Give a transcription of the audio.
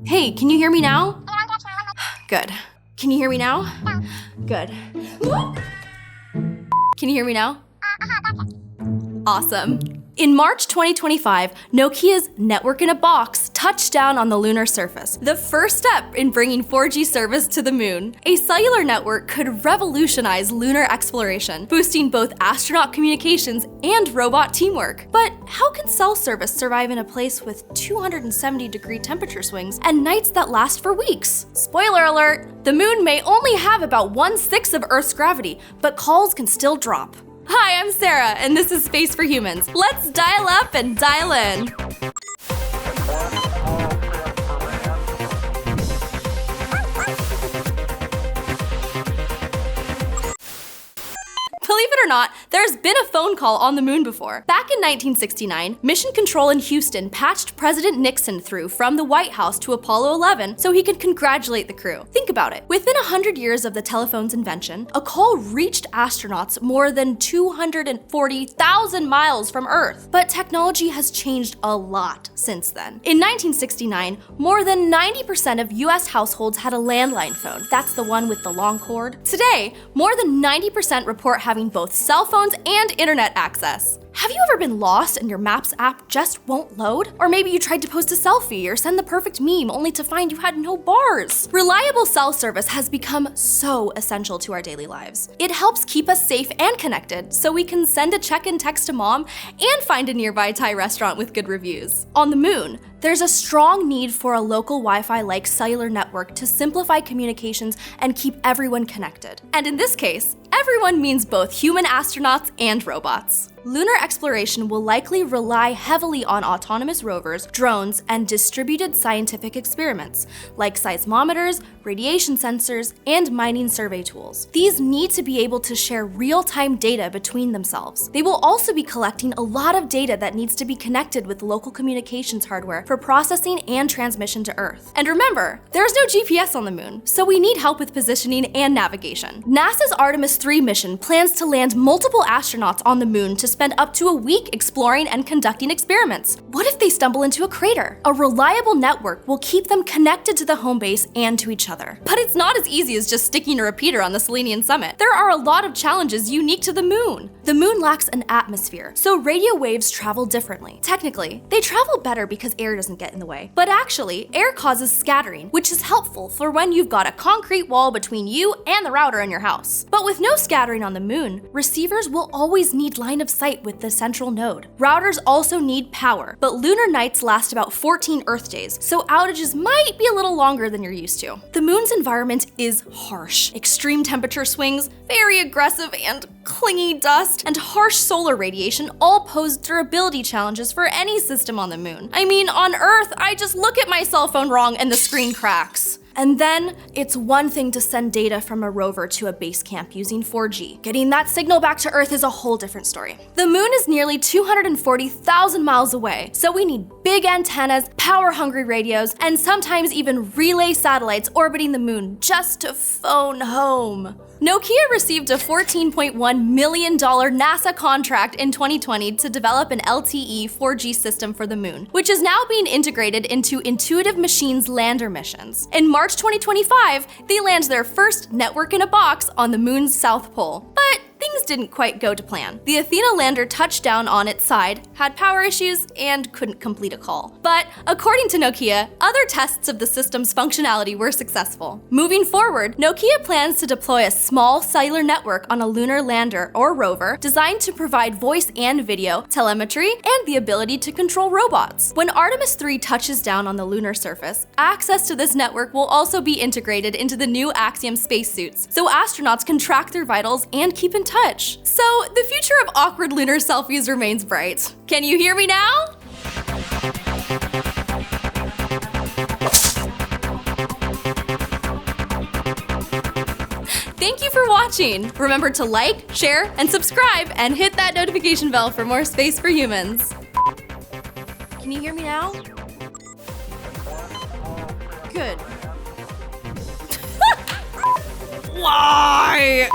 Hey, can you hear me now? Good. Can you hear me now? Good. Can you hear me now? Awesome. In March 2025, Nokia's Network in a Box touched down on the lunar surface, the first step in bringing 4G service to the moon. A cellular network could revolutionize lunar exploration, boosting both astronaut communications and robot teamwork. But how can cell service survive in a place with 270-degree temperature swings and nights that last for weeks? Spoiler alert, the moon may only have about 1/6 of Earth's gravity, but calls can still drop. Hi, I'm Sarah, and this is Space for Humans. Let's dial up and dial in. Believe it or not, there's been a phone call on the moon before. Back in 1969, Mission Control in Houston patched President Nixon through from the White House to Apollo 11 so he could congratulate the crew. Think about it. Within 100 years of the telephone's invention, a call reached astronauts more than 240,000 miles from Earth. But technology has changed a lot since then. In 1969, more than 90% of US households had a landline phone. That's the one with the long cord. Today, more than 90% report having both cell phones and internet access. Have you ever been lost and your Maps app just won't load? Or maybe you tried to post a selfie or send the perfect meme only to find you had no bars. Reliable cell service has become so essential to our daily lives. It helps keep us safe and connected so we can send a check-in text to mom and find a nearby Thai restaurant with good reviews. On the moon, there's a strong need for a local Wi-Fi-like cellular network to simplify communications and keep everyone connected. And in this case, everyone means both human astronauts and robots. Lunar exploration will likely rely heavily on autonomous rovers, drones, and distributed scientific experiments, like seismometers, radiation sensors, and mining survey tools. These need to be able to share real-time data between themselves. They will also be collecting a lot of data that needs to be connected with local communications hardware for processing and transmission to Earth. And remember, there's no GPS on the moon, so we need help with positioning and navigation. NASA's Artemis 3 mission plans to land multiple astronauts on the moon to spend up to a week exploring and conducting experiments. What if they stumble into a crater? A reliable network will keep them connected to the home base and to each other. But it's not as easy as just sticking a repeater on the Selenian summit. There are a lot of challenges unique to the moon. The moon lacks an atmosphere, so radio waves travel differently. Technically, they travel better because air doesn't get in the way. But actually, air causes scattering, which is helpful for when you've got a concrete wall between you and the router in your house. But with no scattering on the moon, receivers will always need line of sight with the central node. Routers also need power, but lunar nights last about 14 Earth days, so outages might be a little longer than you're used to. The moon's environment is harsh. Extreme temperature swings, very aggressive and clingy dust, and harsh solar radiation all pose durability challenges for any system on the moon. I mean, on Earth, I just look at my cell phone wrong and the screen cracks. And then, it's one thing to send data from a rover to a base camp using 4G. Getting that signal back to Earth is a whole different story. The moon is nearly 240,000 miles away, so we need big antennas, power-hungry radios, and sometimes even relay satellites orbiting the moon just to phone home. Nokia received a $14.1 million NASA contract in 2020 to develop an LTE 4G system for the moon, which is now being integrated into Intuitive Machines lander missions. In March 2025, they land their first network in a box on the moon's south pole. But things didn't quite go to plan. The Athena lander touched down on its side, had power issues, and couldn't complete a call. But according to Nokia, other tests of the system's functionality were successful. Moving forward, Nokia plans to deploy a small cellular network on a lunar lander or rover designed to provide voice and video, telemetry, and the ability to control robots. When Artemis 3 touches down on the lunar surface, access to this network will also be integrated into the new Axiom spacesuits, so astronauts can track their vitals and keep in touch. So the future of awkward lunar selfies remains bright. Can you hear me now? Thank you for watching. Remember to like, share, and subscribe, and hit that notification bell for more Space for Humans. Can you hear me now? Good. Why?